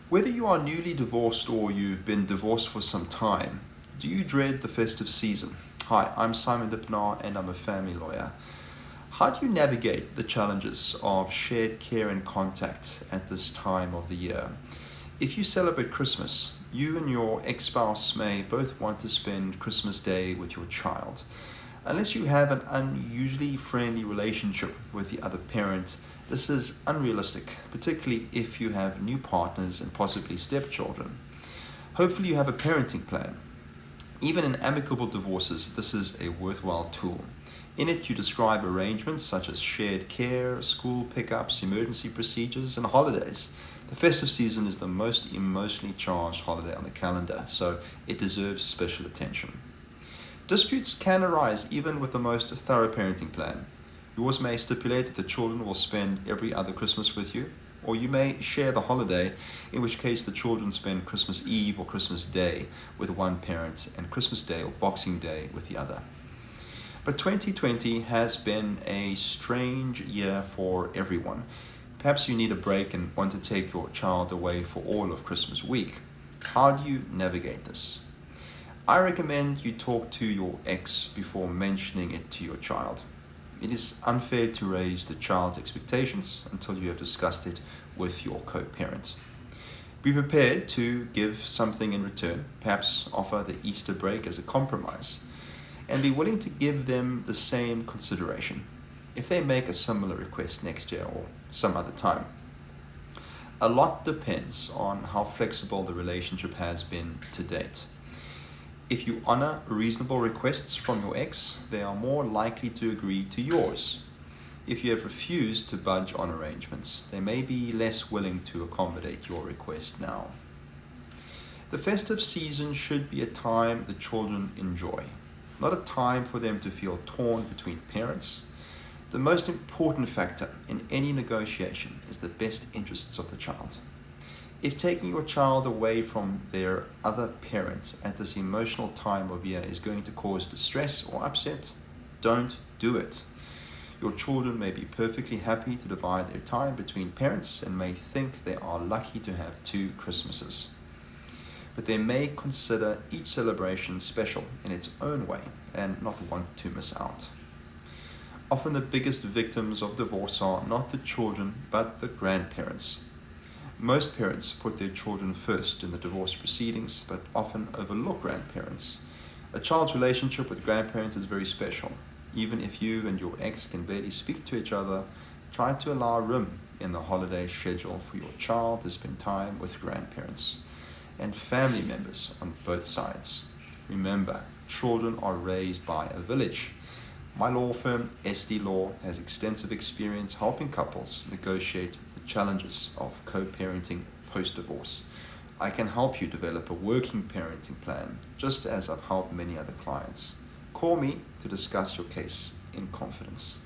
Whether you are newly divorced or you've been divorced for some time, do you dread the festive season? Hi, I'm Simon Lipnar and I'm a family lawyer. How do you navigate the challenges of shared care and contact at this time of the year? If you celebrate Christmas, you and your ex-spouse may both want to spend Christmas Day with your child. Unless you have an unusually friendly relationship with the other parent, this is unrealistic, particularly if you have new partners and possibly stepchildren. Hopefully you have a parenting plan. Even in amicable divorces, this is a worthwhile tool. In it, you describe arrangements such as shared care, school pickups, emergency procedures, and holidays. The festive season is the most emotionally charged holiday on the calendar, so it deserves special attention. Disputes can arise even with the most thorough parenting plan. Yours may stipulate that the children will spend every other Christmas with you, or you may share the holiday, in which case the children spend Christmas Eve or Christmas Day with one parent and Christmas Day or Boxing Day with the other. But 2020 has been a strange year for everyone. Perhaps you need a break and want to take your child away for all of Christmas week. How do you navigate this? I recommend you talk to your ex before mentioning it to your child. It is unfair to raise the child's expectations until you have discussed it with your co-parent. Be prepared to give something in return, perhaps offer the Easter break as a compromise, and be willing to give them the same consideration if they make a similar request next year or some other time. A lot depends on how flexible the relationship has been to date. If you honor reasonable requests from your ex, they are more likely to agree to yours. If you have refused to budge on arrangements, they may be less willing to accommodate your request now. The festive season should be a time the children enjoy, not a time for them to feel torn between parents. The most important factor in any negotiation is the best interests of the child. If taking your child away from their other parent at this emotional time of year is going to cause distress or upset, don't do it. Your children may be perfectly happy to divide their time between parents and may think they are lucky to have two Christmases. But they may consider each celebration special in its own way and not want to miss out. Often the biggest victims of divorce are not the children but the grandparents. Most parents put their children first in the divorce proceedings, but often overlook grandparents. A child's relationship with grandparents is very special. Even if you and your ex can barely speak to each other, try to allow room in the holiday schedule for your child to spend time with grandparents and family members on both sides. Remember, children are raised by a village. My law firm, SD Law, has extensive experience helping couples negotiate challenges of co-parenting post-divorce. I can help you develop a working parenting plan, just as I've helped many other clients. Call me to discuss your case in confidence.